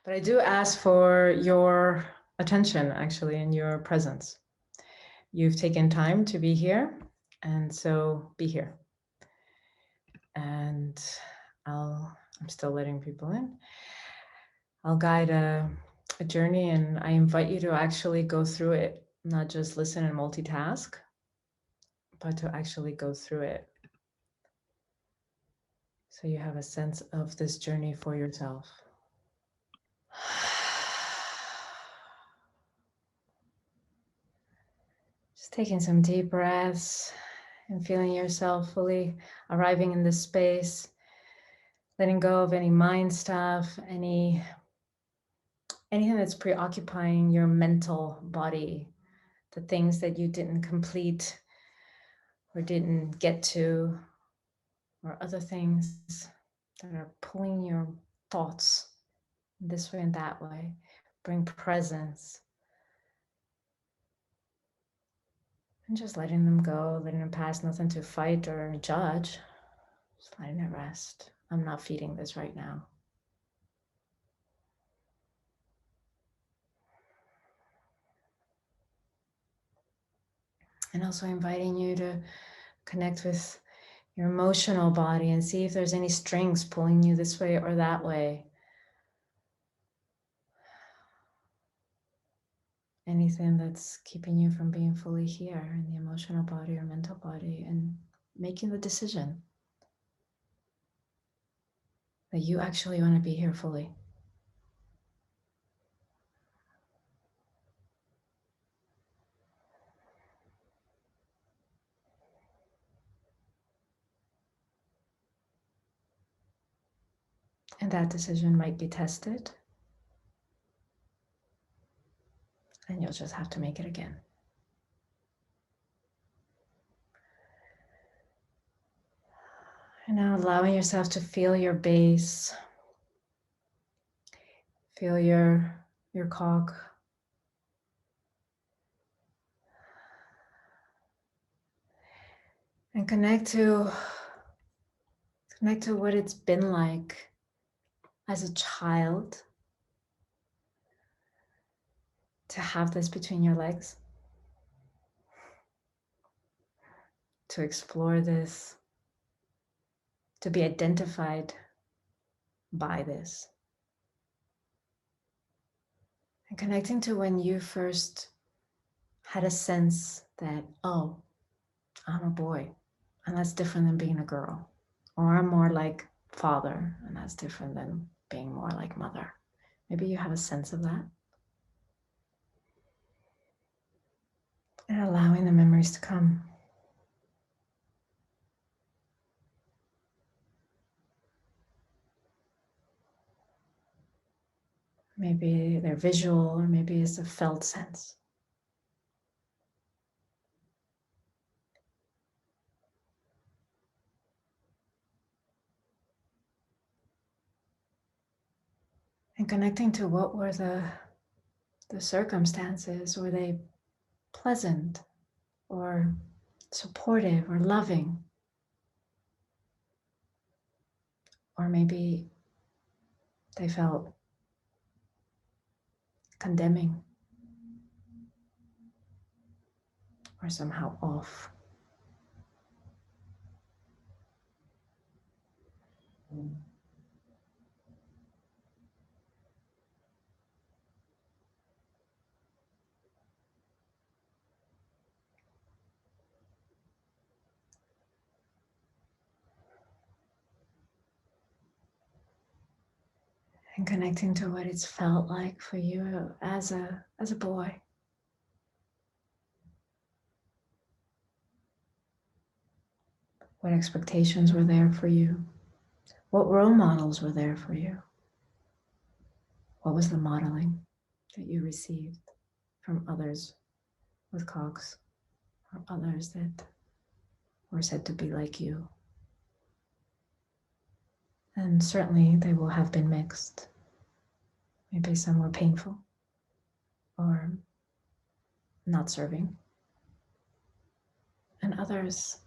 But I do ask for your attention, actually, and your presence. You've taken time to be here, and so be here. And I'm still letting people in. I'll guide a journey, and I invite you to actually go through it, not just listen and multitask, but to actually go through it. So you have a sense of this journey for yourself. Just taking some deep breaths and feeling yourself fully arriving in this space, letting go of any mind stuff, anything that's preoccupying your mental body, the things that you didn't complete or didn't get to, or other things that are pulling your thoughts this way and that way. Bring presence. And just letting them go, letting them pass, nothing to fight or judge. Just letting it rest. I'm not feeding this right now. And also inviting you to connect with your emotional body and see if there's any strings pulling you this way or that way. Anything that's keeping you from being fully here in the emotional body or mental body, and making the decision that you actually want to be here fully. And that decision might be tested, and you'll just have to make it again. And now allowing yourself to feel your base, feel your cock, and connect to what it's been like as a child to have this between your legs, to explore this, to be identified by this. And connecting to when you first had a sense that, oh, I'm a boy, and that's different than being a girl. Or I'm more like father, and that's different than being more like mother. Maybe you have a sense of that. And allowing the memories to come. Maybe they're visual, or maybe it's a felt sense. And connecting to what were the circumstances. Were they pleasant or supportive or loving? Or maybe they felt condemning or somehow off. And connecting to what it's felt like for you as a boy. What expectations were there for you? What role models were there for you? What was the modeling that you received from others with cogs, or others that were said to be like you? And certainly they will have been mixed. Maybe some were painful or not serving, and others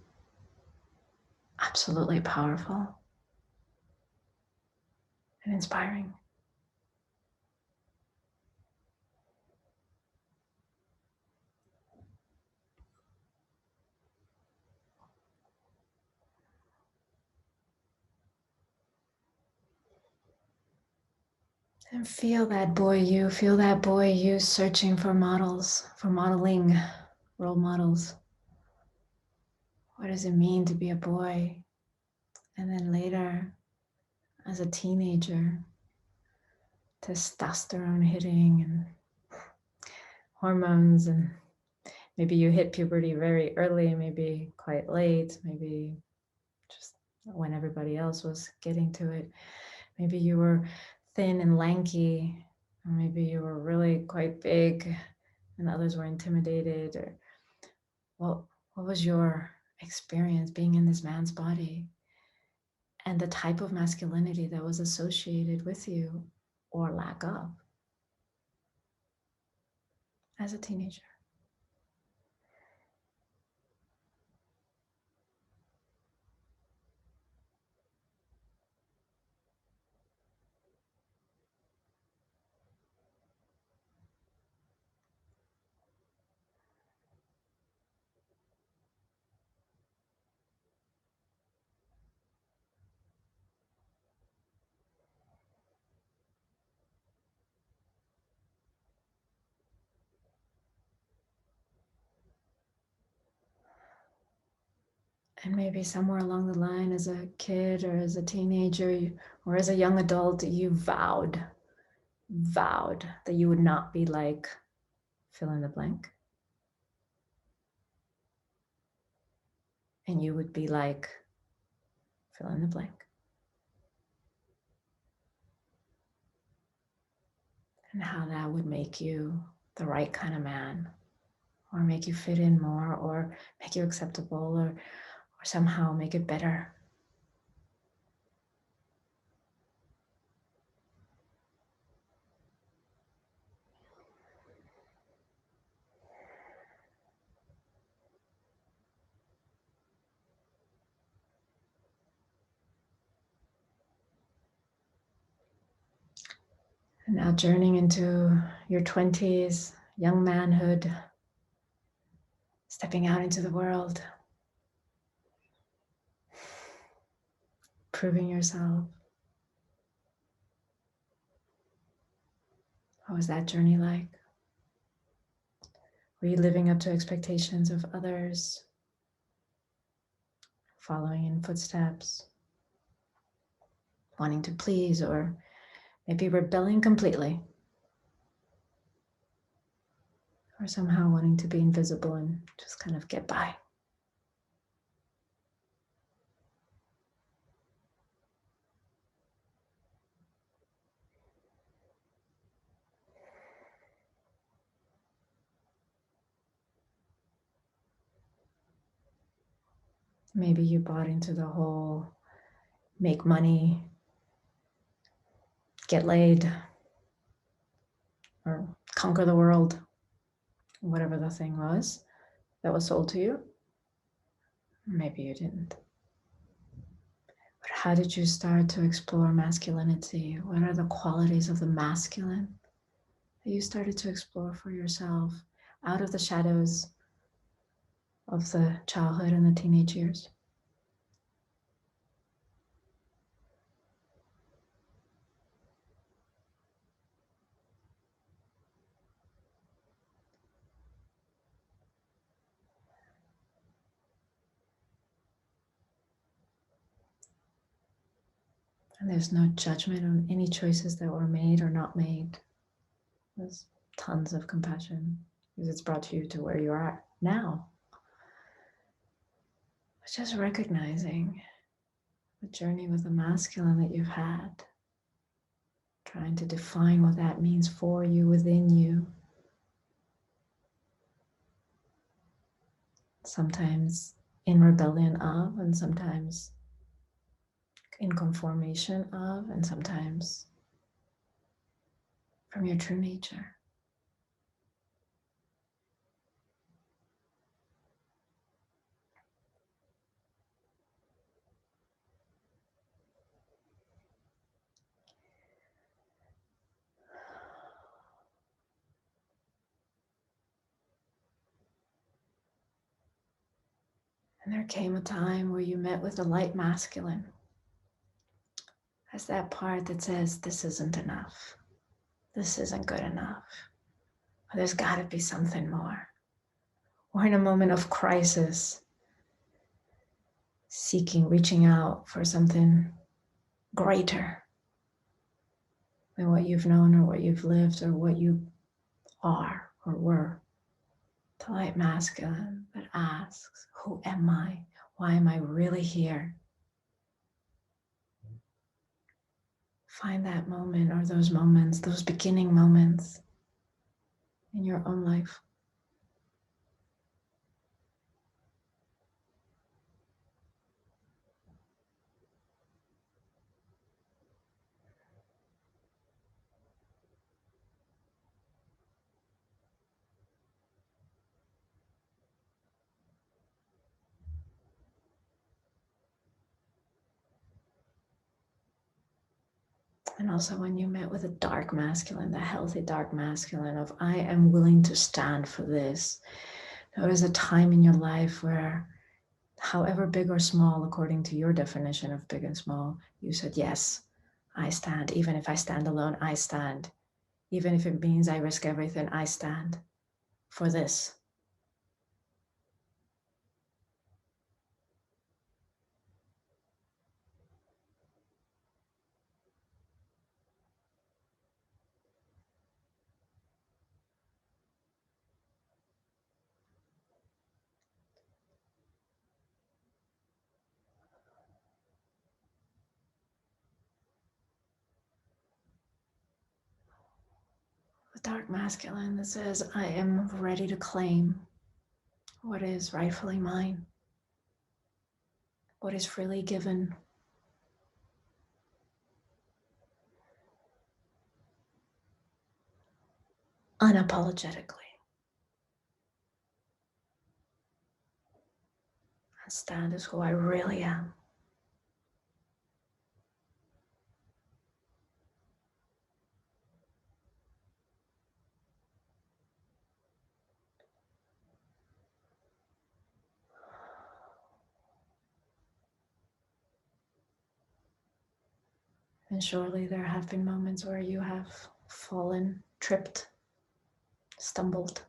absolutely powerful and inspiring. And feel that boy you searching for models, for modeling, role models. What does it mean to be a boy? And then later, as a teenager, testosterone hitting and hormones, and maybe you hit puberty very early, maybe quite late, maybe just when everybody else was getting to it. Maybe you were thin and lanky, or maybe you were really quite big and others were intimidated. Or what was your experience being in this man's body and the type of masculinity that was associated with you or lack of as a teenager? And maybe somewhere along the line, as a kid or as a teenager or as a young adult, you vowed that you would not be like fill in the blank. And you would be like fill in the blank. And how that would make you the right kind of man, or make you fit in more, or make you acceptable, or somehow make it better. And now journeying into your 20s, young manhood, stepping out into the world, proving yourself. What was that journey like? Were you living up to expectations of others, following in footsteps, wanting to please, or maybe rebelling completely, or somehow wanting to be invisible and just kind of get by? Maybe you bought into the whole make money, get laid, or conquer the world, whatever the thing was that was sold to you. Maybe you didn't. But how did you start to explore masculinity? What are the qualities of the masculine that you started to explore for yourself out of the shadows of the childhood and the teenage years? And there's no judgment on any choices that were made or not made. There's tons of compassion because it's brought you to where you are now. But just recognizing the journey with the masculine that you've had, trying to define what that means for you, within you. Sometimes in rebellion of, and sometimes in conformation of, and sometimes from your true nature. And there came a time where you met with the light masculine as that part that says, this isn't enough. this isn't good enough. There's got to be something more. Or in a moment of crisis, seeking, reaching out for something greater than what you've known or what you've lived or what you are or were. The light masculine that asks, who am I? Why am I really here? Find that moment or those moments, those beginning moments in your own life. And also when you met with a dark masculine, the healthy dark masculine of I am willing to stand for this. There was a time in your life where, however big or small, according to your definition of big and small, you said, yes, I stand. Even if I stand alone, I stand. Even if it means I risk everything, I stand for this. The dark masculine that says, I am ready to claim what is rightfully mine, what is freely given. Unapologetically. And stand as who I really am. And surely there have been moments where you have fallen, tripped, stumbled,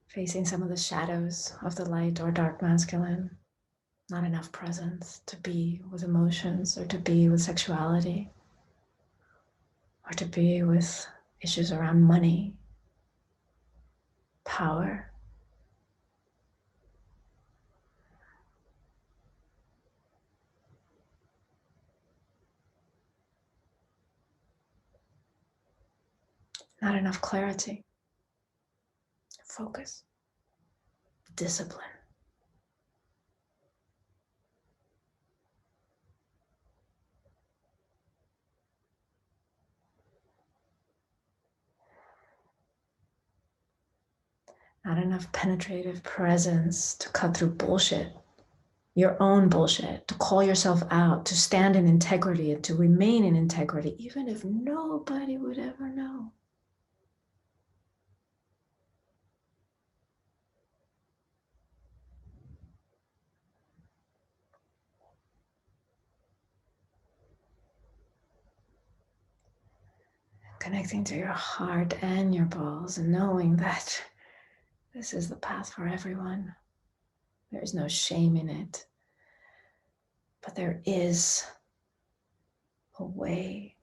facing some of the shadows of the light or dark masculine. Not enough presence to be with emotions or to be with sexuality or to be with issues around money, power. Not enough clarity, focus, discipline. Not enough penetrative presence to cut through bullshit, your own bullshit, to call yourself out, to stand in integrity and to remain in integrity, even if nobody would ever know. Connecting to your heart and your balls and knowing that this is the path for everyone. There is no shame in it, but there is a way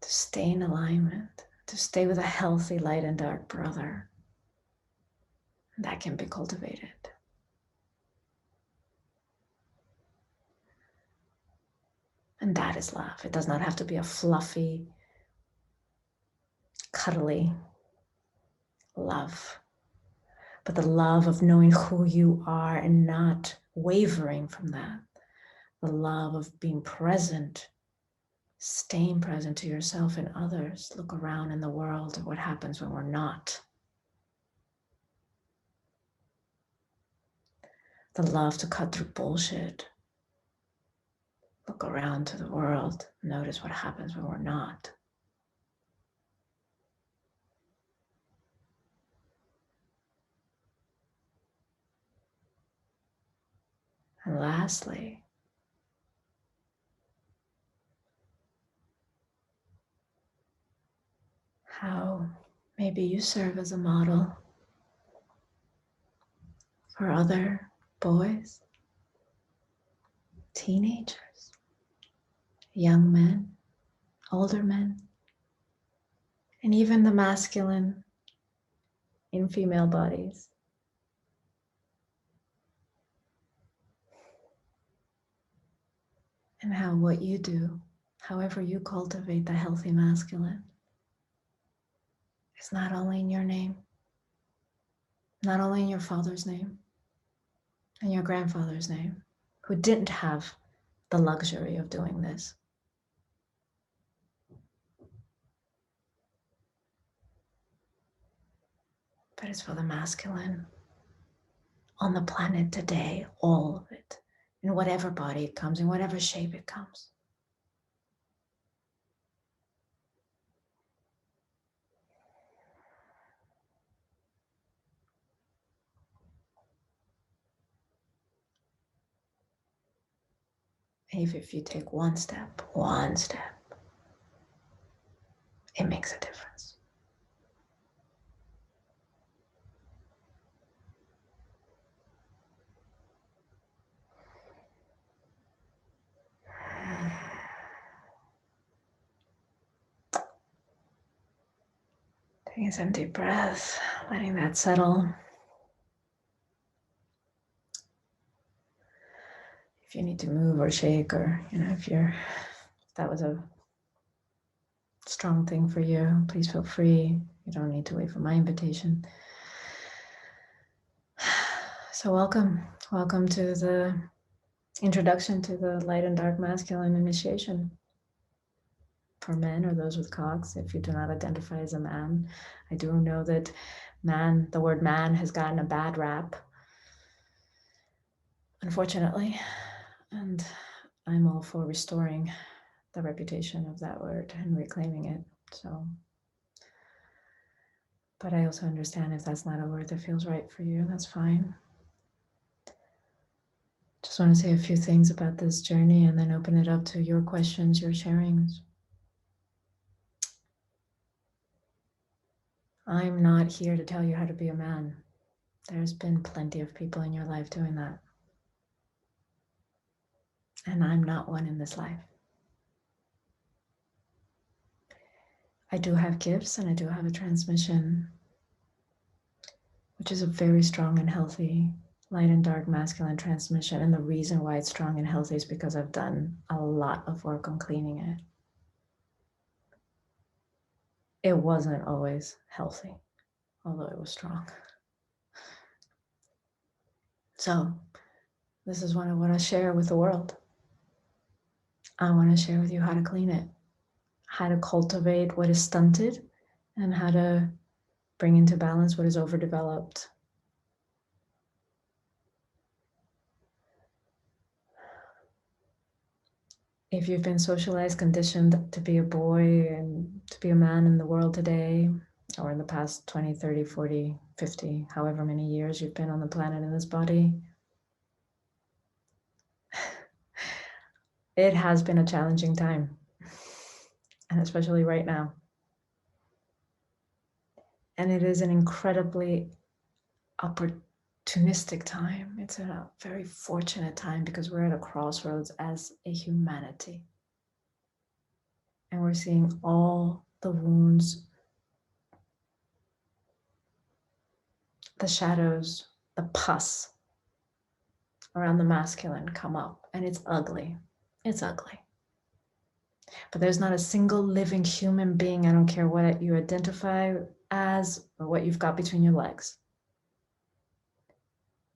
to stay in alignment, to stay with a healthy light and dark brother. And that can be cultivated. And that is love. It does not have to be a fluffy, cuddly love, but the love of knowing who you are and not wavering from that. The love of being present, staying present to yourself and others. Look around in the world at what happens when we're not. The love to cut through bullshit. Look around to the world. Notice what happens when we're not. And lastly, how maybe you serve as a model for other boys, teenagers, young men, older men, and even the masculine in female bodies. And how what you do, however you cultivate the healthy masculine, is not only in your name, not only in your father's name and your grandfather's name, who didn't have the luxury of doing this, but it's for the masculine on the planet today, all of it, in whatever body it comes, in whatever shape it comes. If you take one step, it makes a difference. Taking some deep breaths, letting that settle. If you need to move or shake, or if that was a strong thing for you, please feel free. You don't need to wait for my invitation. So welcome to the introduction to the light and dark masculine initiation for men or those with cogs. If you do not identify as a man, I do know that the word man has gotten a bad rap, unfortunately, and I'm all for restoring the reputation of that word and reclaiming it. So, but I also understand if that's not a word that feels right for you, that's fine. Just want to say a few things about this journey and then open it up to your questions, your sharings. I'm not here to tell you how to be a man. There's been plenty of people in your life doing that. And I'm not one in this life. I do have gifts and I do have a transmission, which is a very strong and healthy light and dark masculine transmission. And the reason why it's strong and healthy is because I've done a lot of work on cleaning it. It wasn't always healthy, although it was strong. So this is what I want to share with the world. I want to share with you how to clean it, how to cultivate what is stunted, and how to bring into balance what is overdeveloped. If you've been socialized, conditioned to be a boy and to be a man in the world today, or in the past 20, 30, 40, 50, however many years you've been on the planet in this body, it has been a challenging time, and especially right now. And it is an incredibly opportunistic time. It's a very fortunate time because we're at a crossroads as a humanity. And we're seeing all the wounds, the shadows, the pus around the masculine come up, and it's ugly. It's ugly. But there's not a single living human being, I don't care what you identify as or what you've got between your legs,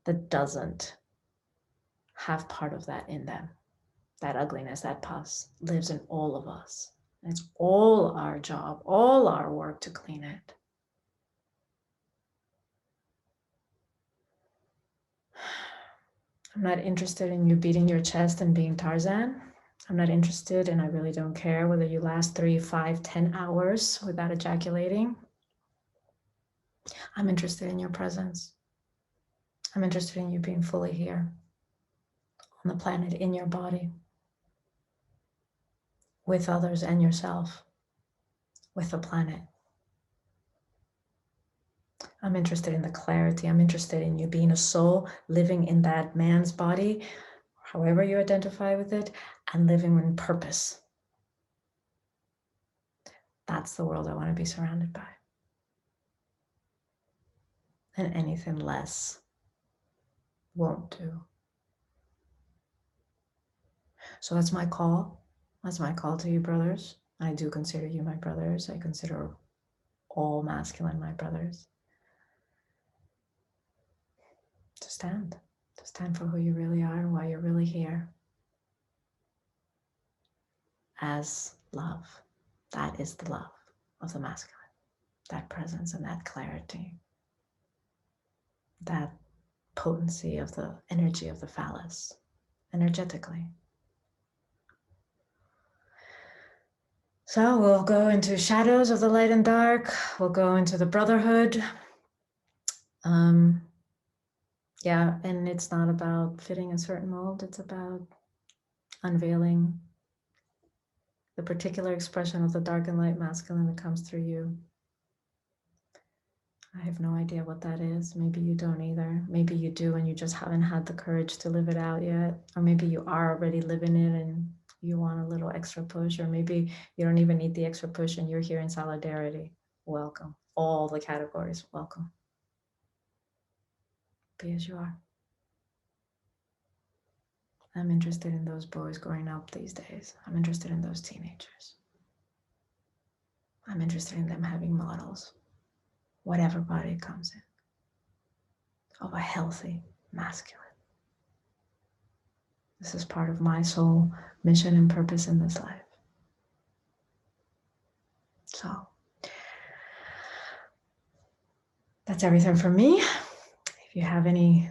that doesn't have part of that in them. That ugliness, that pus lives in all of us. And it's all our job, all our work to clean it. I'm not interested in you beating your chest and being Tarzan. I'm not interested, and I really don't care whether you last 3, 5, 10 hours without ejaculating. I'm interested in your presence. I'm interested in you being fully here on the planet, in your body, with others and yourself, with the planet. I'm interested in the clarity. I'm interested in you being a soul living in that man's body, however you identify with it, and living in purpose. That's the world I want to be surrounded by. And anything less won't do. So that's my call. That's my call to you, brothers. I do consider you my brothers. I consider all masculine my brothers. To stand for who you really are and why you're really here. As love. That is the love of the masculine. That presence and that clarity. That potency of the energy of the phallus, energetically. So we'll go into shadows of the light and dark. We'll go into the brotherhood. Yeah, and it's not about fitting a certain mold. It's about unveiling the particular expression of the dark and light masculine that comes through you. I have no idea what that is. Maybe you don't either. Maybe you do and you just haven't had the courage to live it out yet. Or maybe you are already living it and you want a little extra push. Or maybe you don't even need the extra push and you're here in solidarity. Welcome. All the categories, welcome. Be as you are. I'm interested in those boys growing up these days. I'm interested in those teenagers. I'm interested in them having models, whatever body it comes in, of a healthy masculine. This is part of my soul mission and purpose in this life. So that's everything from me. If you have anything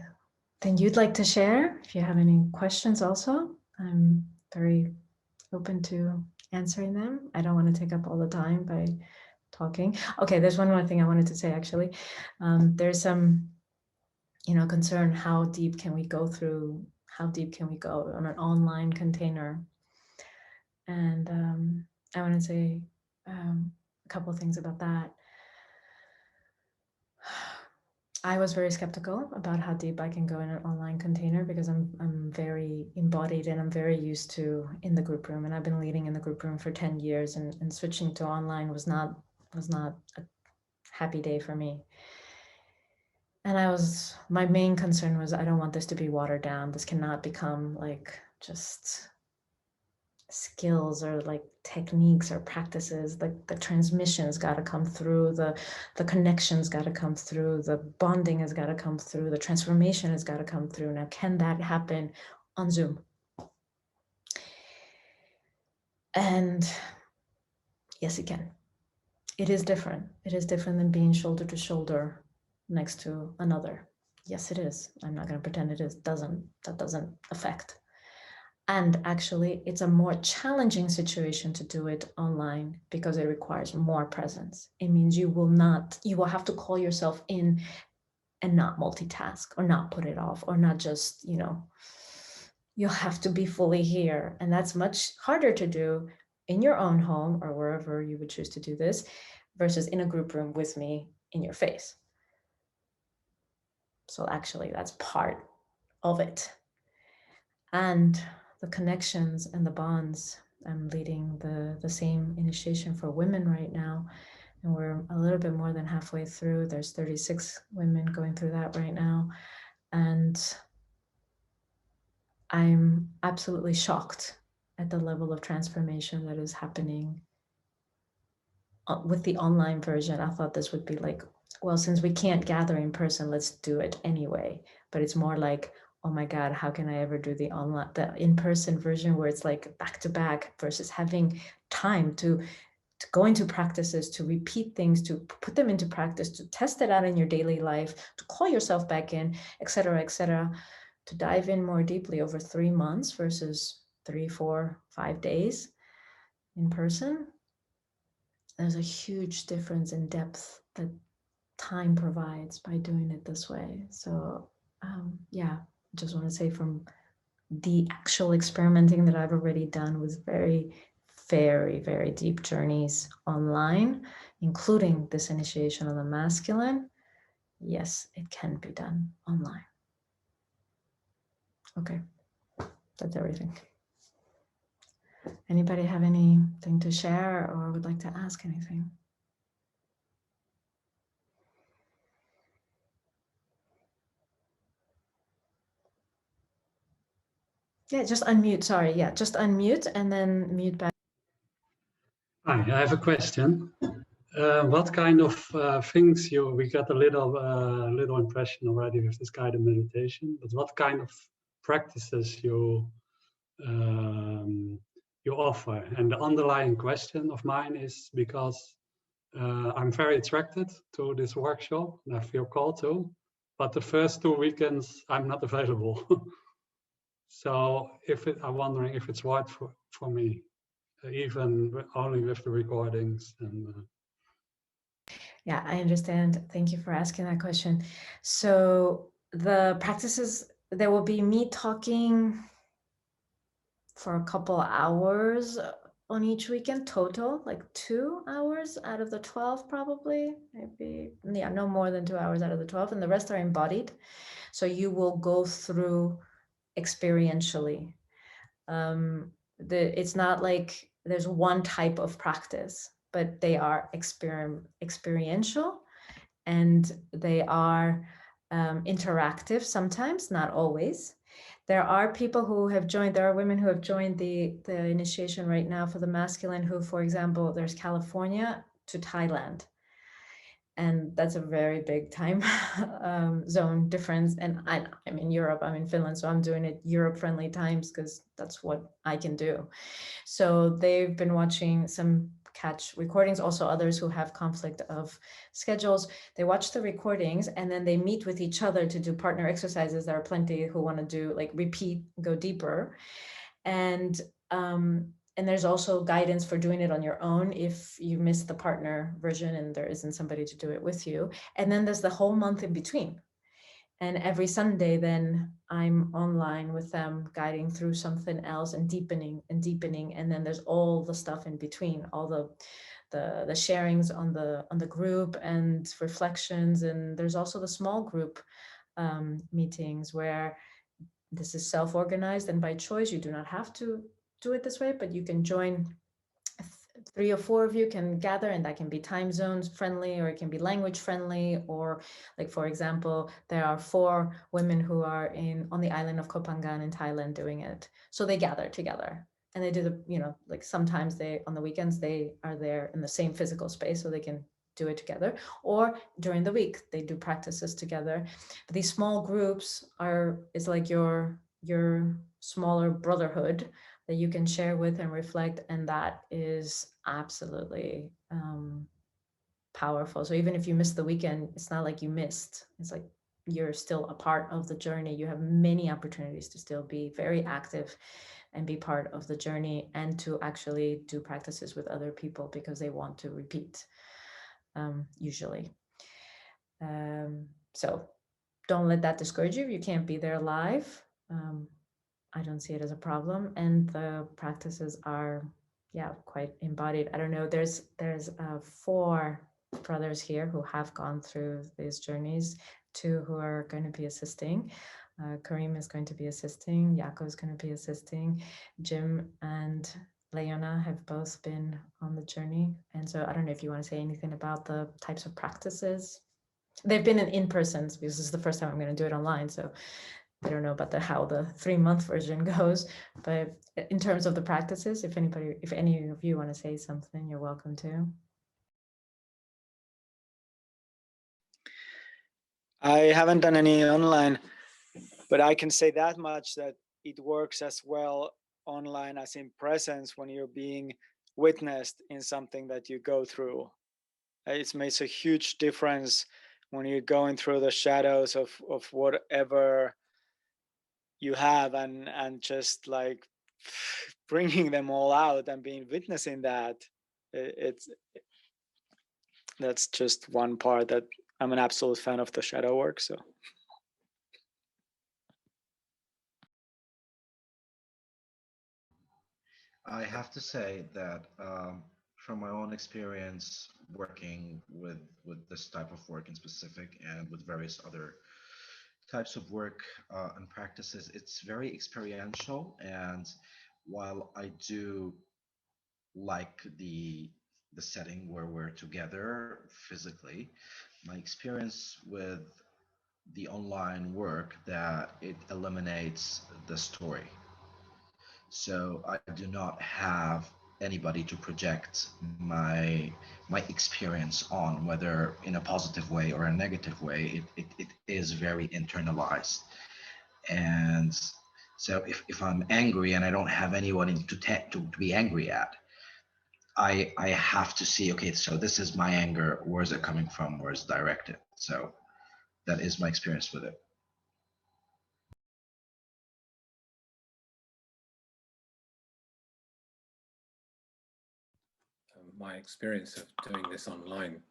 you'd like to share, if you have any questions also, I'm very open to answering them. I don't want to take up all the time by talking. Okay, there's one more thing I wanted to say actually. There's some, concern, how deep can we go on an online container? And I want to say a couple of things about that. I was very skeptical about how deep I can go in an online container because I'm very embodied and I'm very used to in the group room, and I've been leading in the group room for 10 years, and switching to online was not a happy day for me. And my main concern was, I don't want this to be watered down. This cannot become like just skills or like techniques or practices. Like the transmission's got to come through, the connections got to come through, the bonding has got to come through, the transformation has got to come through. Now, can that happen on Zoom? And yes, it can. It is different. It is different than being shoulder to shoulder next to another. Yes, it is. I'm not going to pretend it is. That doesn't affect. And actually, it's a more challenging situation to do it online because it requires more presence. It means you will have to call yourself in and not multitask or not put it off or not just, you'll have to be fully here. And that's much harder to do in your own home or wherever you would choose to do this versus in a group room with me in your face. So actually, that's part of it. And the connections and the bonds. I'm leading the same initiation for women right now, and we're a little bit more than halfway through. There's 36 women going through that right now, and I'm absolutely shocked at the level of transformation that is happening with the online version. I thought this would be like, well, since we can't gather in person, let's do it anyway. But it's more like, oh my God, how can I ever do the in-person version where it's like back to back versus having time to go into practices, to repeat things, to put them into practice, to test it out in your daily life, to call yourself back in, et cetera, to dive in more deeply over 3 months versus 3, 4, 5 days in person. There's a huge difference in depth that time provides by doing it this way. So yeah, I just want to say from the actual experimenting that I've already done with very, very, very deep journeys online, including this initiation on the masculine, yes, it can be done online. Okay, that's everything. Anybody have anything to share or would like to ask anything? Yeah, just unmute, sorry. Yeah, just unmute and then mute back. Hi, I have a question. What kind of things we got a little impression already with this guided meditation, but what kind of practices you offer? And the underlying question of mine is because I'm very attracted to this workshop and I feel called to, but the first 2 weekends I'm not available. So I'm wondering if it's right for me, even only with the recordings and. Yeah, I understand. Thank you for asking that question. So the practices, there will be me talking for a couple hours on each weekend total, like 2 hours out of the 12 probably, maybe, yeah, no more than 2 hours out of the 12, and the rest are embodied. So you will go through experientially. It's not like there's one type of practice, but they are experiential, and they are interactive sometimes, not always. There are people who have joined, there are women who have joined the initiation right now for the masculine who, for example, there's California to Thailand. And that's a very big time zone difference. And I'm in Europe, I'm in Finland, so I'm doing it Europe-friendly times because that's what I can do. So they've been watching some catch recordings, also others who have conflict of schedules. They watch the recordings and then they meet with each other to do partner exercises. There are plenty who want to do like repeat, go deeper. And there's also guidance for doing it on your own if you miss the partner version and there isn't somebody to do it with you. And then there's the whole month in between. And every Sunday, then I'm online with them, guiding through something else and deepening and deepening. And then there's all the stuff in between, all the sharings on the group and reflections. And there's also the small group meetings where this is self-organized, and by choice, you do not have to do it this way, but you can join 3 or 4 of you can gather, and that can be time zones friendly, or it can be language friendly, or like, for example, there are 4 women who are on the island of Koh Phangan in Thailand doing it. So they gather together and they do like sometimes on the weekends, they are there in the same physical space so they can do it together, or during the week they do practices together. But these small groups is like your smaller brotherhood that you can share with and reflect, and that is absolutely powerful. So even if you miss the weekend, it's not like you missed. It's like you're still a part of the journey. You have many opportunities to still be very active and be part of the journey, and to actually do practices with other people because they want to repeat, usually. So don't let that discourage you if you can't be there live. I don't see it as a problem, and the practices are, yeah, quite embodied. I don't know, there's 4 brothers here who have gone through these journeys, 2 who are going to be assisting. Kareem is going to be assisting, Yako is going to be assisting, Jim and Leona have both been on the journey. And so I don't know if you want to say anything about the types of practices. They've been in-person because this is the first time I'm going to do it online, so I don't know about how the 3-month version goes, but in terms of the practices, if any of you want to say something, you're welcome to. I haven't done any online, but I can say that much, that it works as well online as in presence when you're being witnessed in something that you go through. It makes a huge difference when you're going through the shadows of whatever you have, and just like bringing them all out and being witnessing that. That's just one part that I'm an absolute fan of the shadow work. So I have to say that from my own experience working with this type of work in specific and with various other types of work and practices, it's very experiential. And while I do like the setting where we're together physically, my experience with the online work that it eliminates the story. So I do not have anybody to project my experience on, whether in a positive way or a negative way. It is very internalized. And so if I'm angry and I don't have anyone to be angry at, I have to see, okay, so this is my anger. Where is it coming from? Where is it directed? So that is my experience with it. My experience of doing this online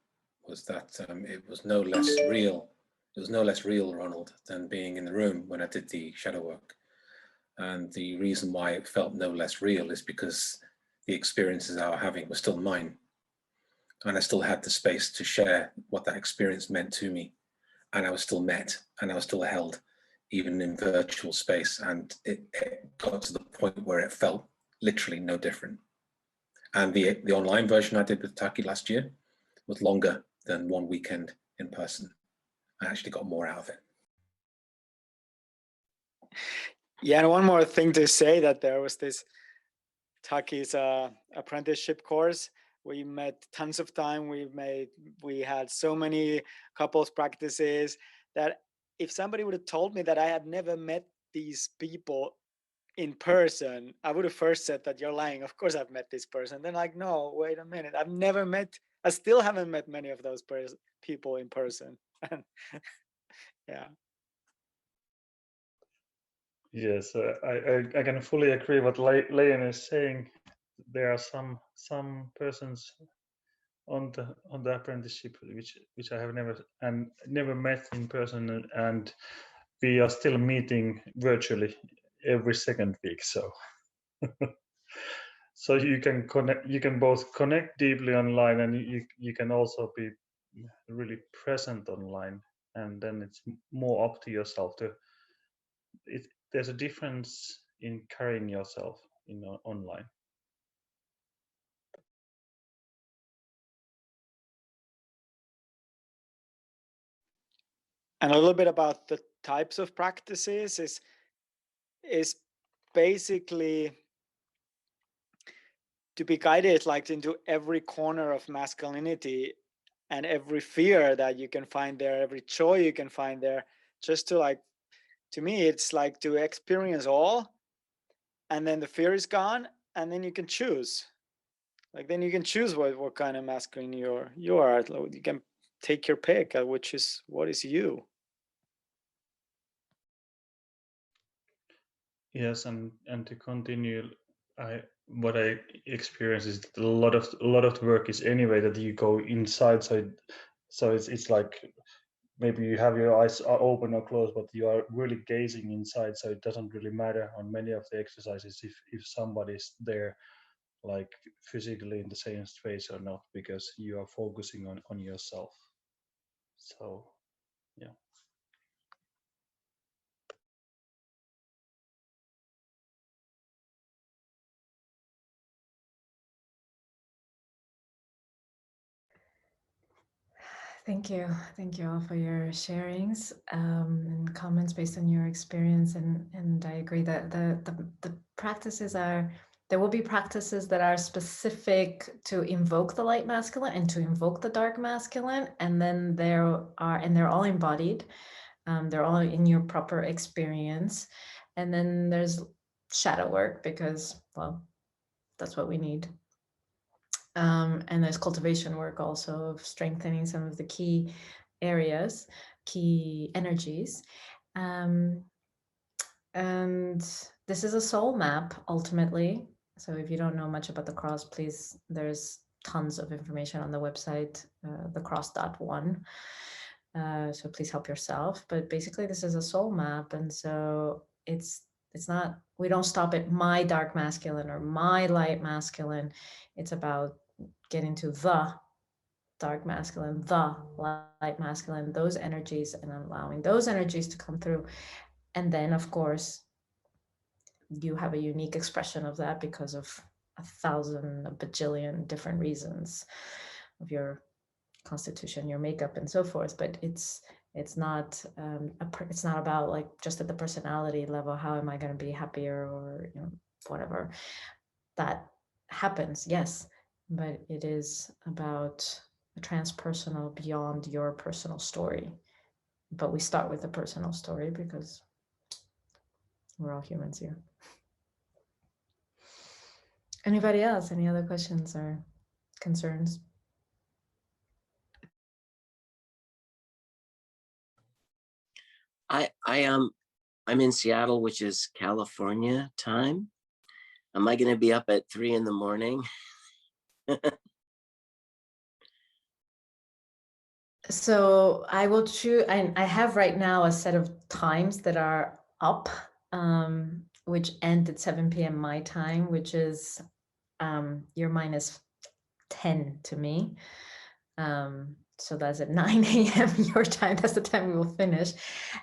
was that it was no less real. It was no less real, Ronald, than being in the room when I did the shadow work. And the reason why it felt no less real is because the experiences I was having were still mine. And I still had the space to share what that experience meant to me. And I was still met and I was still held, even in virtual space. And it got to the point where it felt literally no different. And the online version I did with Taki'h last year was longer than one weekend in person. I actually got more out of it. Yeah, and one more thing to say, that there was this Taki'h's apprenticeship course. We met tons of time. We had so many couples practices that if somebody would have told me that I had never met these people in person, I would have first said that you're lying. Of course I've met this person. Then like, no, wait a minute. I still haven't met many of those people in person. Yeah. Yes, I can fully agree what Leon is saying. There are some persons on the apprenticeship which I have never met in person, and we are still meeting virtually every second week. So so you can both connect deeply online, and you can also be really present online, and then it's more up to yourself to there's a difference in carrying yourself online. And a little bit about the types of practices is basically to be guided like into every corner of masculinity and every fear that you can find there, every joy you can find there, just to me, it's like to experience all, and then the fear is gone, and then you can choose. Like then you can choose what kind of masculine you are. You can take your pick, which is what is you. Yes, and to continue, what I experience is that a lot of the work is anyway that you go inside. So it's like maybe you have your eyes are open or closed, but you are really gazing inside. So it doesn't really matter on many of the exercises if somebody's there, like physically in the same space or not, because you are focusing on yourself. So yeah. Thank you. Thank you all for your sharings and comments based on your experience. And I agree that the practices there will be practices that are specific to invoke the light masculine and to invoke the dark masculine. And then they're all embodied. They're all in your proper experience. And then there's shadow work because, well, that's what we need. And there's cultivation work also of strengthening some of the key areas, key energies. And this is a soul map ultimately. So if you don't know much about the cross, please, there's tons of information on the website, thecross.one. So please help yourself. But basically this is a soul map. And so it's not, we don't stop at my dark masculine or my light masculine. It's about get into the dark masculine, the light masculine, those energies, and allowing those energies to come through. And then, of course, you have a unique expression of that because of a bajillion different reasons of your constitution, your makeup, and so forth. But it's not it's not about like just at the personality level, how am I going to be happier, or whatever. That happens, yes, but it is about a transpersonal beyond your personal story. But we start with the personal story because we're all humans here. Anybody else? Any other questions or concerns? I'm in Seattle, which is California time. Am I going to be up at 3 in the morning? So I will choose. I have right now a set of times that are up, which end at 7 p.m. my time, which is your minus 10 to me. So that's at 9 a.m. your time. That's the time we will finish.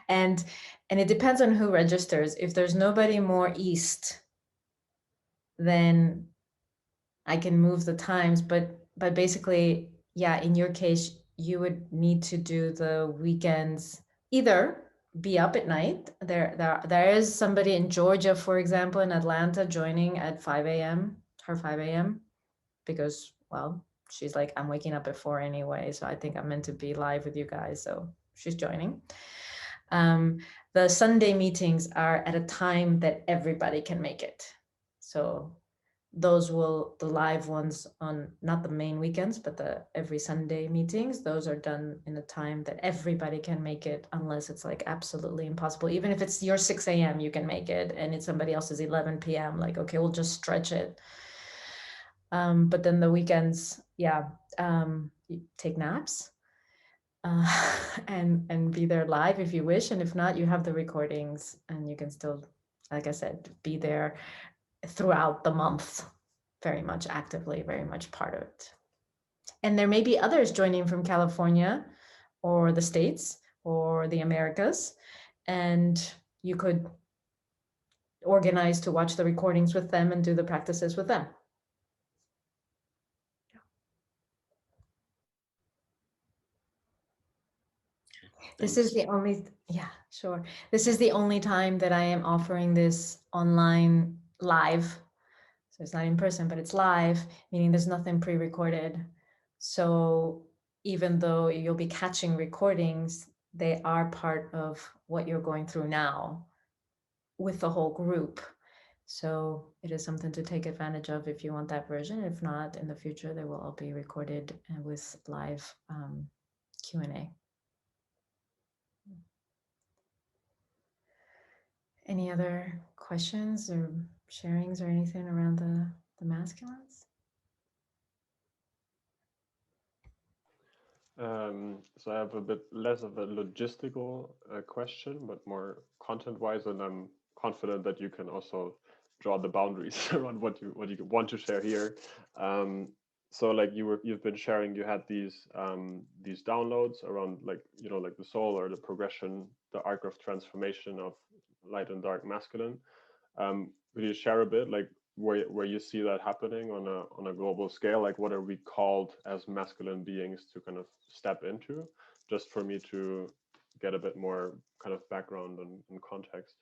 And it depends on who registers. If there's nobody more east, then I can move the times. But basically, yeah, in your case, you would need to do the weekends, either be up at night. There is somebody in Georgia, for example, in Atlanta joining at 5 a.m., her 5 a.m. because, well, she's like, I'm waking up at 4 anyway, so I think I'm meant to be live with you guys, so she's joining. The Sunday meetings are at a time that everybody can make it. So those the live ones on not the main weekends, but the every Sunday meetings, those are done in a time that everybody can make it, unless it's like absolutely impossible. Even if it's your 6 a.m., you can make it, and it's somebody else's 11 p.m. Like, okay, we'll just stretch it. But then the weekends, yeah, you take naps and be there live if you wish. And if not, you have the recordings and you can still, like I said, be there throughout the month, very much actively, very much part of it. And there may be others joining from California or the States or the Americas, and you could organize to watch the recordings with them and do the practices with them. This is the only, yeah, sure. This is the only time that I am offering this online live. So it's not in person, but it's live, meaning there's nothing pre-recorded. So even though you'll be catching recordings, they are part of what you're going through now with the whole group. So it is something to take advantage of if you want that version. If not, in the future, they will all be recorded and with live Q&A. Any other questions or sharings or anything around the masculines? So I have a bit less of a logistical question, but more content-wise, and I'm confident that you can also draw the boundaries around what you want to share here. So like you've been sharing, you had these downloads around like like the soul or the progression, the arc of transformation of light and dark masculine. Could you share a bit like where you see that happening on a global scale? Like what are we called as masculine beings to kind of step into, just for me to get a bit more kind of background and context?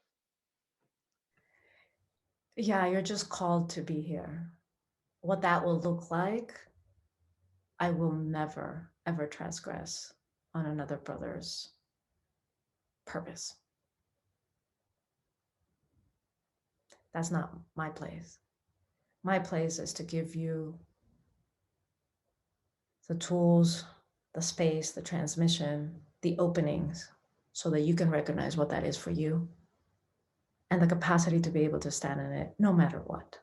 Yeah, you're just called to be here. What that will look like, I will never, ever transgress on another brother's purpose. That's not my place. My place is to give you the tools, the space, the transmission, the openings, so that you can recognize what that is for you and the capacity to be able to stand in it no matter what.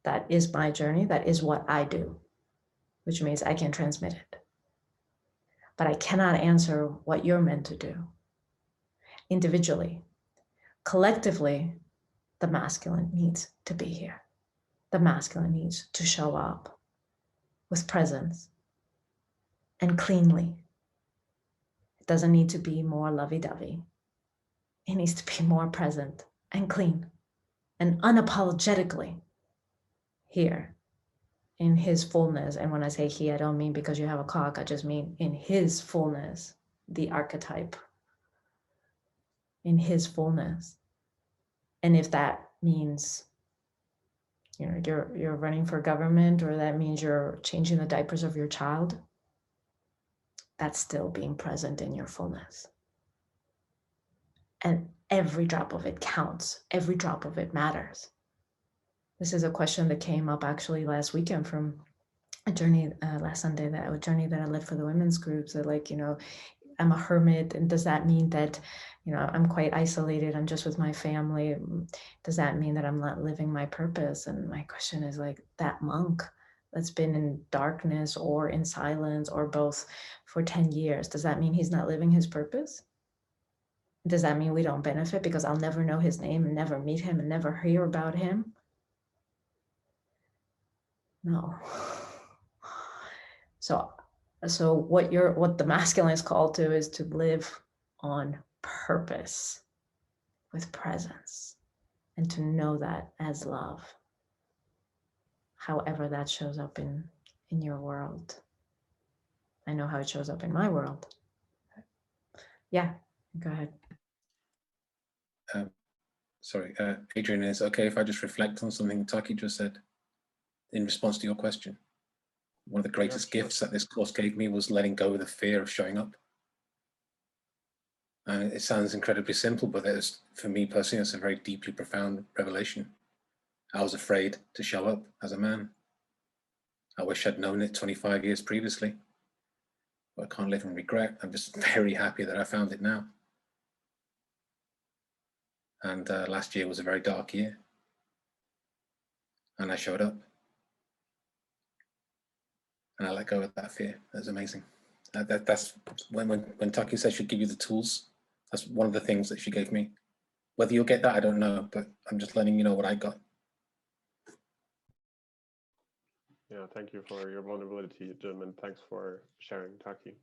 That is my journey. That is what I do, which means I can transmit it. But I cannot answer what you're meant to do individually. Collectively, the masculine needs to be here. The masculine needs to show up. with presence and cleanly. It doesn't need to be more lovey-dovey. It needs to be more present and clean and unapologetically here in his fullness. And when I say he, I don't mean because you have a cock, I just mean in his fullness, the archetype, in his fullness. And if that means, you know, you're running for government, or that means you're changing the diapers of your child, that's still being present in your fullness. And every drop of it counts. Every drop of it matters. This is a question that came up actually last weekend from a journey last Sunday, that a journey that I led for the women's groups. That, like, you know, I'm a hermit, and does that mean that, you know, I'm quite isolated, I'm just with my family? Does that mean that I'm not living my purpose? And my question is, like, that monk that's been in darkness or in silence or both for 10 years, does that mean he's not living his purpose? Does that mean we don't benefit because I'll never know his name and never meet him and never hear about him? No. So what the masculine is called to is to live on purpose with presence, and to know that as love, however that shows up in your world. I know how it shows up in my world. Yeah, go ahead. Sorry, Adrian, is it okay if I just reflect on something Taki'h just said in response to your question? One of the greatest gifts that this course gave me was letting go of the fear of showing up. And it sounds incredibly simple, but for me personally, it's a very deeply profound revelation. I was afraid to show up as a man. I wish I'd known it 25 years previously, but I can't live in regret. I'm just very happy that I found it now. And last year was a very dark year. And I showed up. And I let go of that fear. That's amazing. That's when Taki'h says she'd give you the tools, that's one of the things that she gave me. Whether you'll get that, I don't know, but I'm just letting you know what I got. Yeah, thank you for your vulnerability, Jim, and thanks for sharing, Taki'h.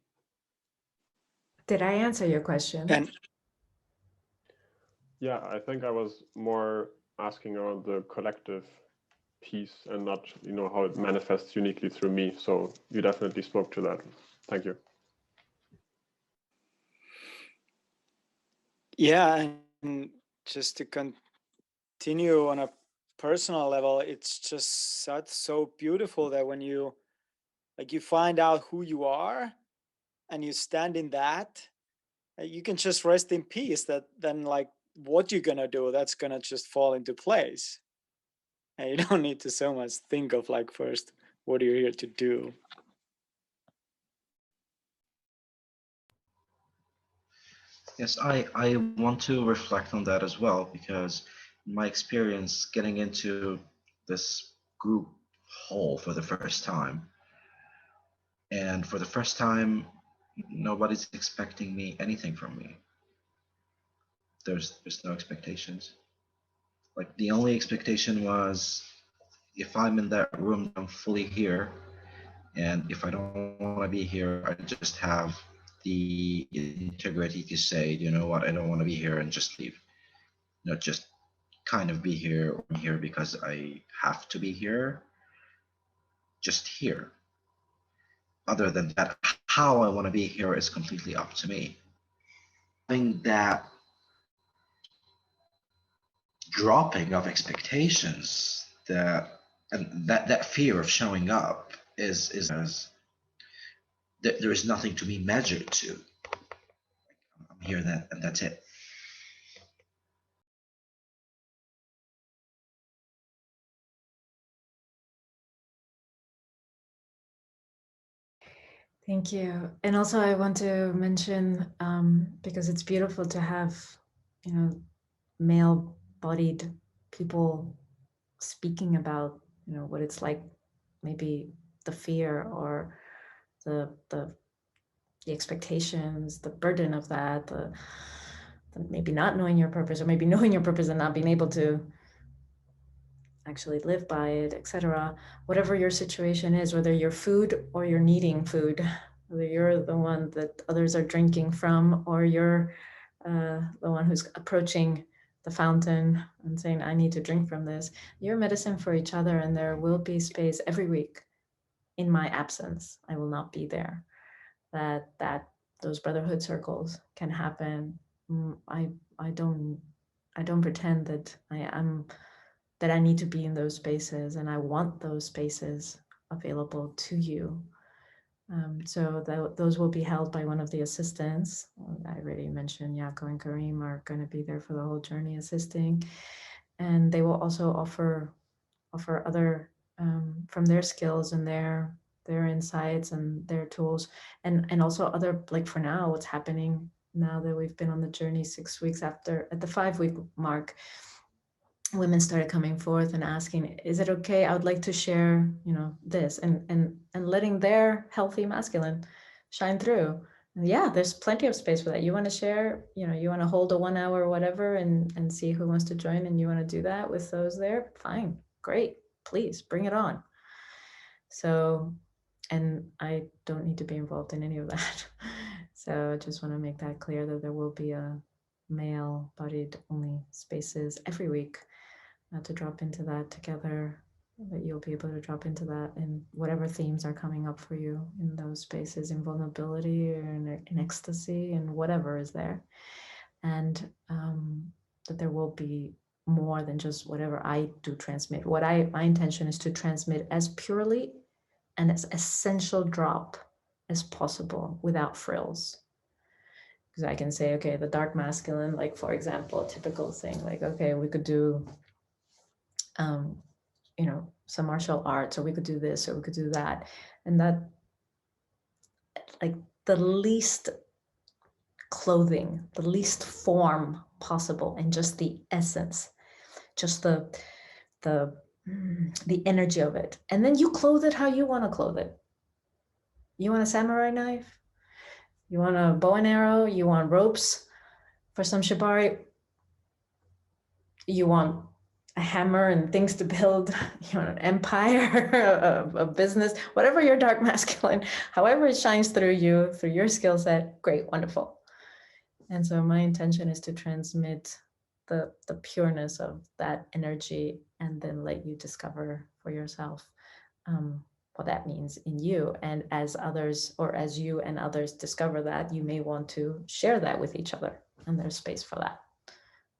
Did I answer your question? And yeah, I think I was more asking around the collective piece and not, you know, how it manifests uniquely through me. So you definitely spoke to that. Thank you. yeah, and just to continue on a personal level, it's just so beautiful that when you find out who you are and you stand in that, you can just rest in peace, that then, like, what you're gonna do, that's gonna just fall into place, and you don't need to so much think of, like, first what you're here to do. Yes, I want to reflect on that as well, because in my experience getting into this group hall for the first time, and for the first time, nobody's expecting me anything from me. There's no expectations. Like, the only expectation was, if I'm in that room, I'm fully here, and if I don't want to be here, I just have the integrity to say, you know what, I don't want to be here, and just leave. Not just kind of be here, or I'm here because I have to be here. Just here. Other than that, how I want to be here is completely up to me. Having that dropping of expectations, that fear of showing up is as there is nothing to be measured to. I'm here, and that's it. Thank you. And also I want to mention, because it's beautiful to have, you know, male-bodied people speaking about, you know, what it's like, maybe the fear or the expectations, the burden of that, the maybe not knowing your purpose, or maybe knowing your purpose and not being able to actually live by it, etc. Whatever your situation is, whether you're food or you're needing food, whether you're the one that others are drinking from, or you're the one who's approaching the fountain and saying, I need to drink from this, you're medicine for each other, and there will be space every week in my absence. I will not be there. That those brotherhood circles can happen. I don't pretend that I need to be in those spaces, and I want those spaces available to you. So those will be held by one of the assistants. I already mentioned Yako and Kareem are going to be there for the whole journey assisting, and they will also offer other from their skills and their insights and their tools, and also other, like for now, what's happening now that we've been on the journey 6 weeks after, at the 5-week mark, women started coming forth and asking, is it okay? I would like to share, this, and letting their healthy masculine shine through. And yeah, there's plenty of space for that. You want to share, you want to hold a 1 hour or whatever and see who wants to join, and you want to do that with those there, fine, great, please bring it on. So, and I don't need to be involved in any of that. So I just want to make that clear that there will be a male-bodied only spaces every week to drop into that together, that you'll be able to drop into that in whatever themes are coming up for you in those spaces, in vulnerability or in ecstasy and whatever is there. And that there will be more than just whatever I do transmit. My intention is to transmit as purely and as essential drop as possible without frills. Because I can say, okay, the dark masculine, like for example, a typical thing, like, okay, we could do some martial arts, or we could do this, or we could do that. And that, like, the least clothing, the least form possible, and just the essence, just the energy of it. And then you clothe it how you want to clothe it. You want a samurai knife? You want a bow and arrow? You want ropes for some shibari? You want a hammer and things to build, an empire, a business, whatever your dark masculine, however it shines through you, through your skill set, great, wonderful. And so my intention is to transmit the pureness of that energy, and then let you discover for yourself what that means in you. And as others, or as you and others discover that, you may want to share that with each other, and there's space for that.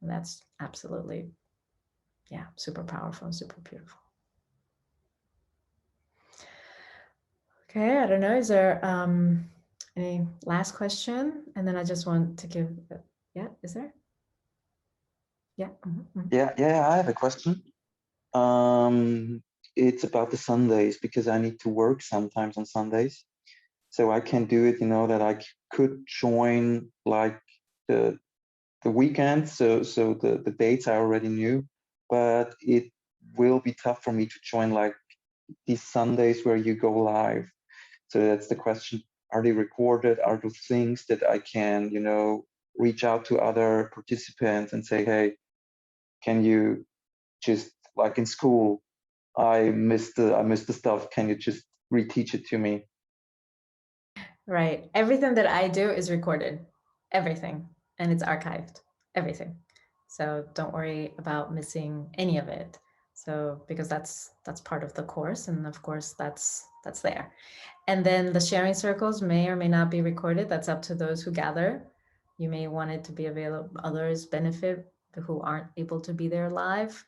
And that's absolutely, yeah, super powerful and super beautiful. Okay, I don't know, is there any last question? And then I just want to give, yeah, is there? Yeah. Yeah, I have a question. It's about the Sundays, because I need to work sometimes on Sundays. So I can do it, that I could join like the weekend. So the dates I already knew, but it will be tough for me to join like these Sundays where you go live. So that's the question. Are they recorded? Are those things that I can, reach out to other participants and say, hey, can you just, like in school, I missed the stuff. Can you just reteach it to me? Right. Everything that I do is recorded, everything, and it's archived, everything. So don't worry about missing any of it. So because that's part of the course, and of course that's there. And then the sharing circles may or may not be recorded. That's up to those who gather. You may want it to be available, others benefit who aren't able to be there live.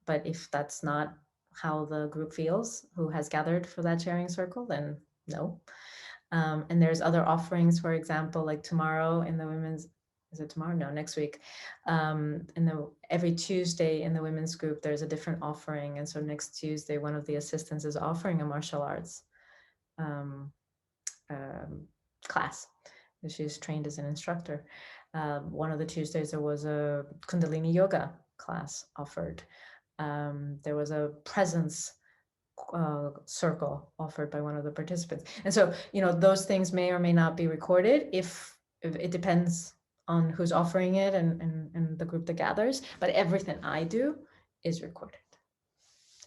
But if that's not how the group feels, who has gathered for that sharing circle, then no. And there's other offerings, for example, like tomorrow in the women's, is it tomorrow? No, next week. Every Tuesday in the women's group, there's a different offering. And so next Tuesday, one of the assistants is offering a martial arts class. She's trained as an instructor. One of the Tuesdays, there was a Kundalini yoga class offered. There was a presence circle offered by one of the participants. And so, those things may or may not be recorded if it depends on who's offering it and the group that gathers, but everything I do is recorded.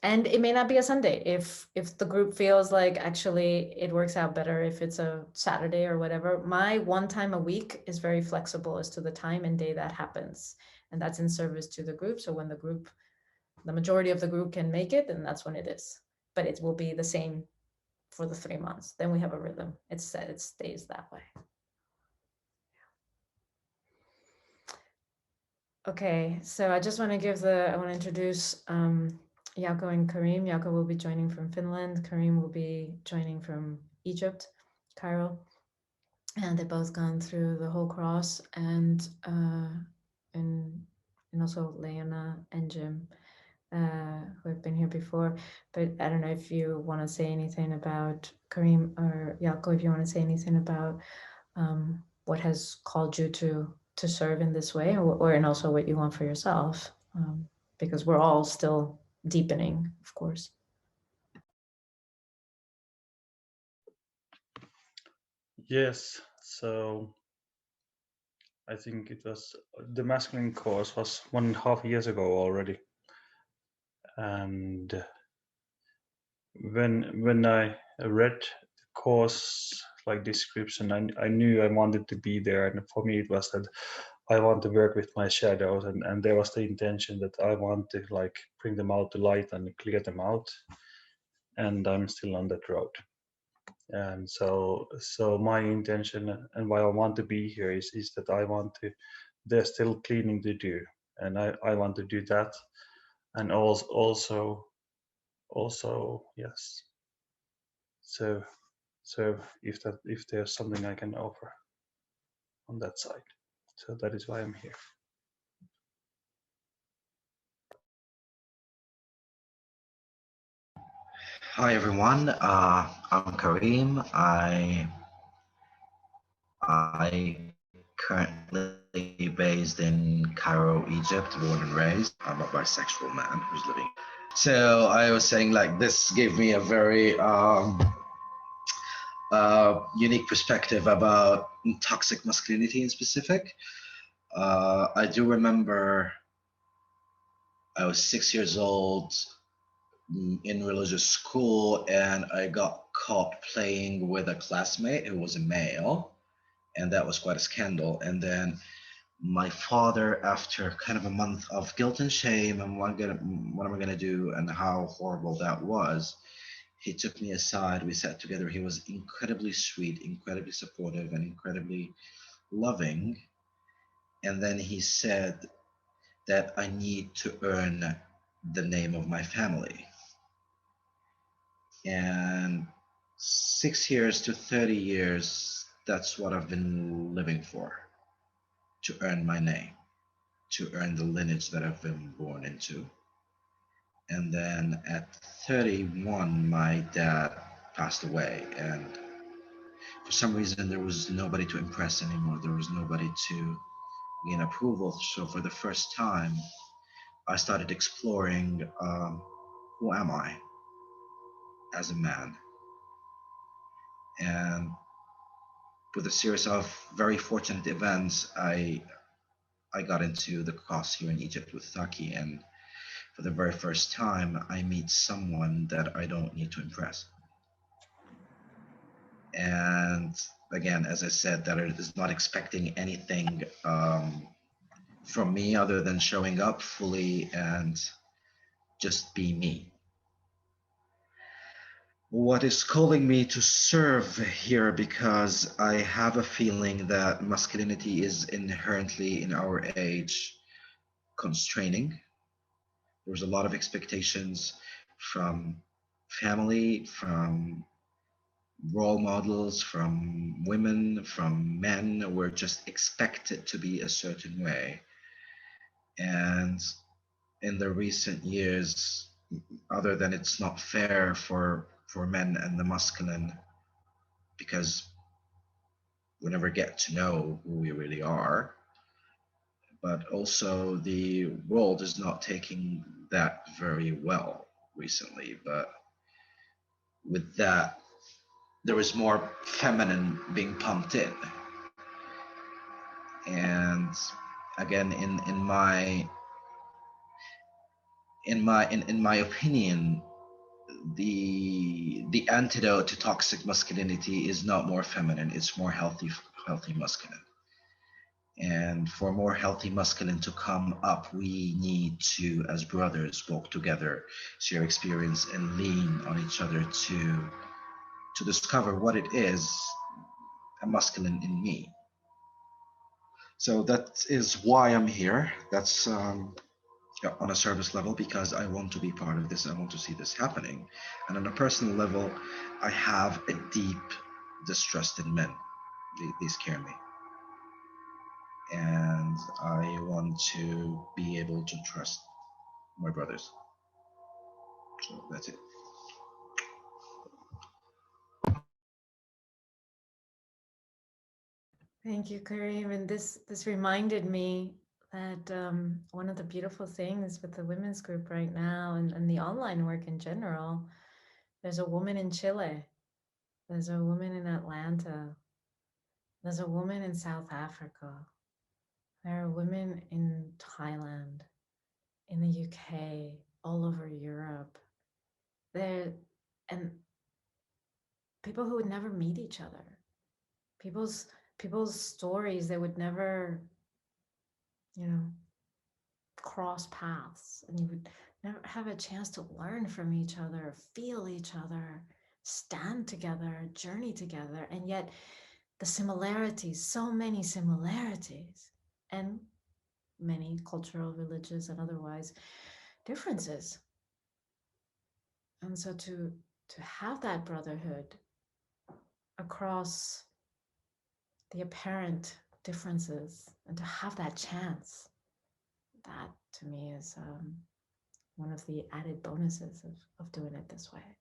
And it may not be a Sunday. If the group feels like actually it works out better if it's a Saturday or whatever, my 1 time a week is very flexible as to the time and day that happens. And that's in service to the group. So when the majority of the group can make it, then that's when it is. But it will be the same for the 3 months. Then we have a rhythm. It's set, it stays that way. Okay, so I just want to I want to introduce Jaakko and Karim. Jaakko will be joining from Finland. Karim will be joining from Egypt, Cairo. And they've both gone through the whole cross, and also Leona and Jim, who have been here before. But I don't know if you want to say anything about Karim or Jaakko, if you want to say anything about what has called you to serve in this way, and also what you want for yourself, because we're all still deepening, of course. Yes, so I think it was the masculine course was 1.5 years ago already, and when I read the course like description, I knew I wanted to be there, and for me it was that I want to work with my shadows, and there was the intention that I want to like bring them out to light and clear them out, and I'm still on that road. And so my intention and why I want to be here is that I want to, there's still cleaning to do, and I want to do that, and also yes, so if there's something I can offer on that side, so that is why I'm here. Hi everyone, I'm Karim. I currently based in Cairo, Egypt, born and raised. I'm a bisexual man who's living. So I was saying like this gave me a very unique perspective about toxic masculinity in specific. I do remember I was 6 years old in religious school, and I got caught playing with a classmate who was a male, and that was quite a scandal. And then my father, after kind of a month of guilt and shame and what am I gonna do and how horrible that was, he took me aside. We sat together. He was incredibly sweet, incredibly supportive, and incredibly loving. And then he said that I need to earn the name of my family. And 6 years to 30 years, that's what I've been living for, to earn my name, to earn the lineage that I've been born into. And then at 31, my dad passed away, and for some reason there was nobody to impress anymore. There was nobody to gain approval. So for the first time, I started exploring who am I as a man. And with a series of very fortunate events, I got into the class here in Egypt with Taki'h, and for the very first time, I meet someone that I don't need to impress. And again, as I said, that it is not expecting anything from me other than showing up fully and just be me. What is calling me to serve here, because I have a feeling that masculinity is inherently in our age constraining. There's a lot of expectations from family, from role models, from women, from men. We're just expected to be a certain way. And in the recent years, other than it's not fair for men and the masculine, because we never get to know who we really are, but also the world is not taking that very well recently. But with that, there is more feminine being pumped in. And again, in in my opinion, the antidote to toxic masculinity is not more feminine, it's more healthy masculine. And for more healthy masculine to come up, we need to, as brothers, walk together, share experience, and lean on each other to discover what it is a masculine in me. So that is why I'm here. That's on a service level, because I want to be part of this. I want to see this happening. And on a personal level, I have a deep distrust in men. They scare me. And I want to be able to trust my brothers. So that's it. Thank you, Kareem. And this reminded me that one of the beautiful things with the women's group right now and the online work in general, there's a woman in Chile, there's a woman in Atlanta, there's a woman in South Africa, there are women in Thailand, in the UK, all over Europe. There, and people who would never meet each other, people's stories, they would never, cross paths, and you would never have a chance to learn from each other, feel each other, stand together, journey together. And yet the similarities, so many similarities, and many cultural, religious, and otherwise differences. And so to have that brotherhood across the apparent differences, and to have that chance, that to me is one of the added bonuses of doing it this way.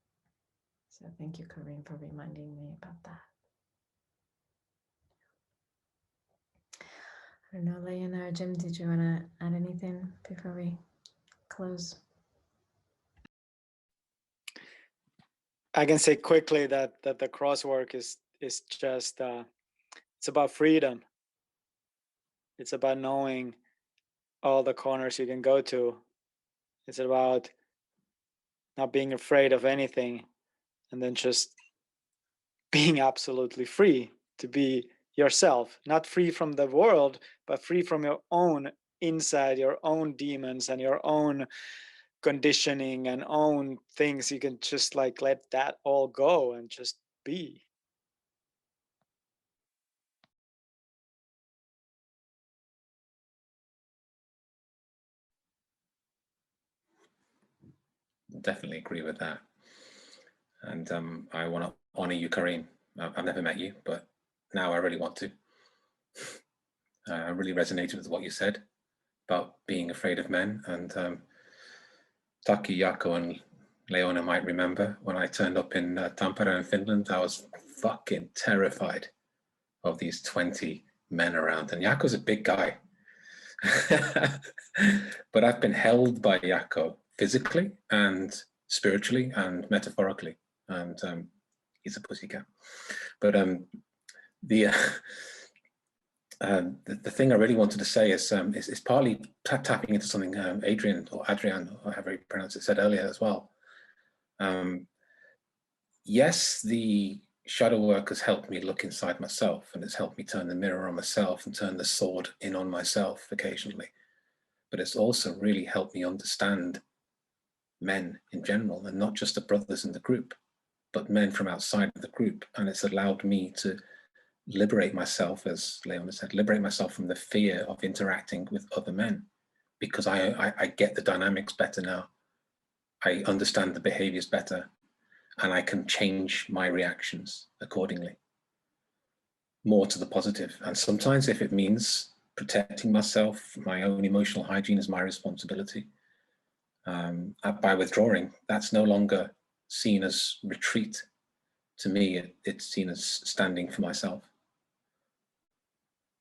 So thank you, Kareem, for reminding me about that. I don't know, Leona or Jim, did you want to add anything before we close? I can say quickly that the crosswork is just it's about freedom. It's about knowing all the corners you can go to. It's about not being afraid of anything, and then just being absolutely free to be yourself, not free from the world, but free from your own inside, your own demons and your own conditioning and own things. You can just like let that all go and just be. Definitely agree with that. And I want to honor you, Kareem. I've never met you, but now I really want to. I really resonated with what you said about being afraid of men. And Taki'h, Jaakko, and Leona might remember when I turned up in Tampere in Finland, I was fucking terrified of these 20 men around. And Jaakko's a big guy. But I've been held by Jaakko physically and spiritually and metaphorically. And he's a pussycat. But the thing I really wanted to say is partly tapping into something Adrian, or however you pronounce it, said earlier as well. Yes, the shadow work has helped me look inside myself, and it's helped me turn the mirror on myself and turn the sword in on myself occasionally. But it's also really helped me understand men in general, and not just the brothers in the group, but men from outside of the group. And it's allowed me to liberate myself, as Leona said, liberate myself from the fear of interacting with other men, because I get the dynamics better now. I understand the behaviors better, and I can change my reactions accordingly, more to the positive. And sometimes if it means protecting myself, my own emotional hygiene is my responsibility. By withdrawing, that's no longer seen as retreat. To me, it's seen as standing for myself.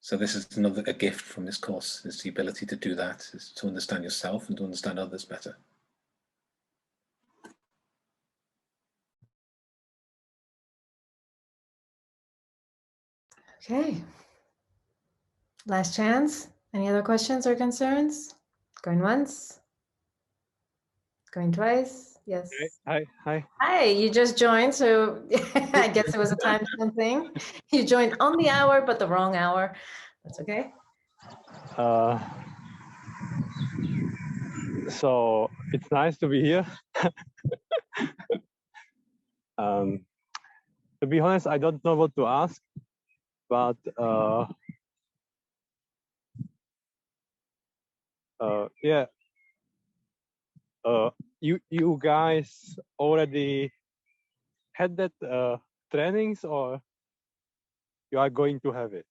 So this is a gift from this course, is the ability to do that, is to understand yourself and to understand others better. Okay. Last chance. Any other questions or concerns? Going once? Going twice? Yes. Hi. Hi, you just joined, so I guess it was a time thing. You joined on the hour, but the wrong hour. That's okay. So it's nice to be here. To be honest, I don't know what to ask, but yeah, you guys already had that trainings, or you are going to have it?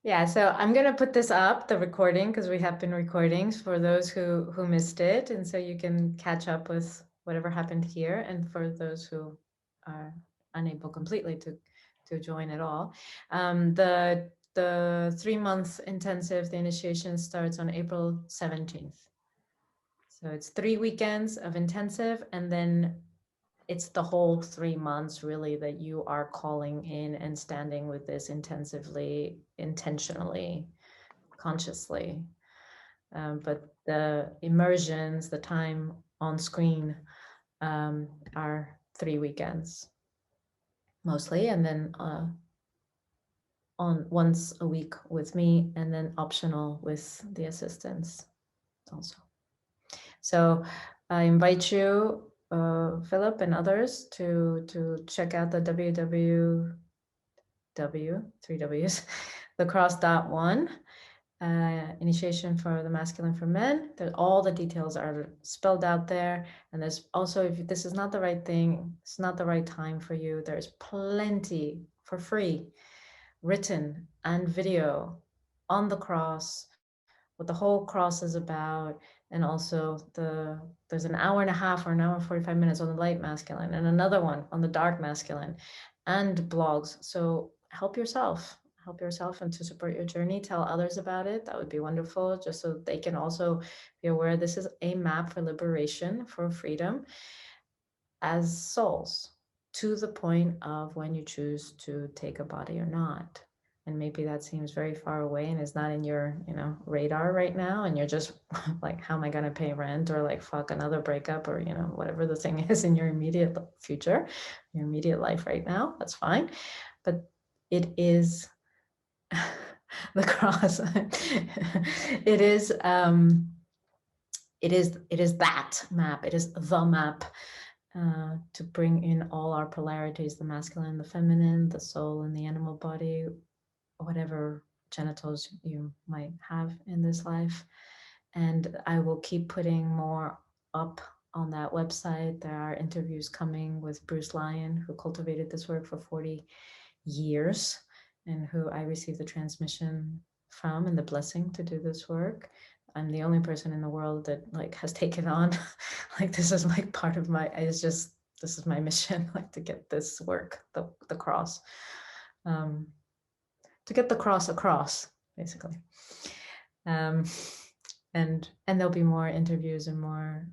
Yeah, so I'm gonna put this up, the recording, because we have been recordings for those who missed it, and so you can catch up with whatever happened here, and for those who are unable completely to join at all. The 3-month intensive, the initiation starts on April 17th. So it's 3 weekends of intensive, and then it's the whole 3 months really that you are calling in and standing with this intensively, intentionally, consciously. But the immersions, the time on screen are 3 weekends mostly, and then on once a week with me, and then optional with the assistants also. So I invite you, Philip and others, to check out the www, 3 W's, thecross.one, initiation for the masculine for men. All the details are spelled out there. And there's also, if this is not the right thing, it's not the right time for you, there's plenty for free, written and video on the cross, what the whole cross is about, and also there's an hour and a half or an hour and 45 minutes on the light masculine, and another one on the dark masculine, and blogs. So help yourself and to support your journey, tell others about it. That would be wonderful, just so they can also be aware this is a map for liberation, for freedom as souls, to the point of when you choose to take a body or not. And maybe that seems very far away and is not in your, radar right now. And you're just like, how am I going to pay rent, or like, fuck, another breakup, or, whatever the thing is in your immediate future, your immediate life right now. That's fine. But it is the cross. It is that map. It is the map to bring in all our polarities, the masculine, the feminine, the soul and the animal body, whatever genitals you might have in this life. And I will keep putting more up on that website. There are interviews coming with Bruce Lyon, who cultivated this work for 40 years and who I received the transmission from and the blessing to do this work. I'm the only person in the world that has taken on, this is part of my, this is my mission, to get this work, the cross, to get the cross across, basically. And there'll be more interviews and more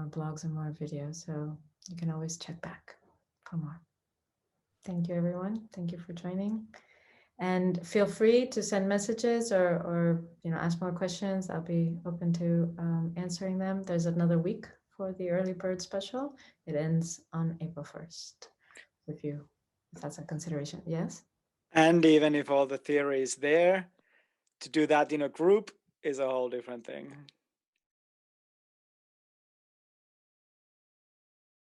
blogs and more videos. So you can always check back for more. Thank you, everyone. Thank you for joining. And feel free to send messages or ask more questions. I'll be open to answering them. There's another week for the early bird special. It ends on April 1st. If that's a consideration, yes. And even if all the theory is there, to do that in a group is a whole different thing.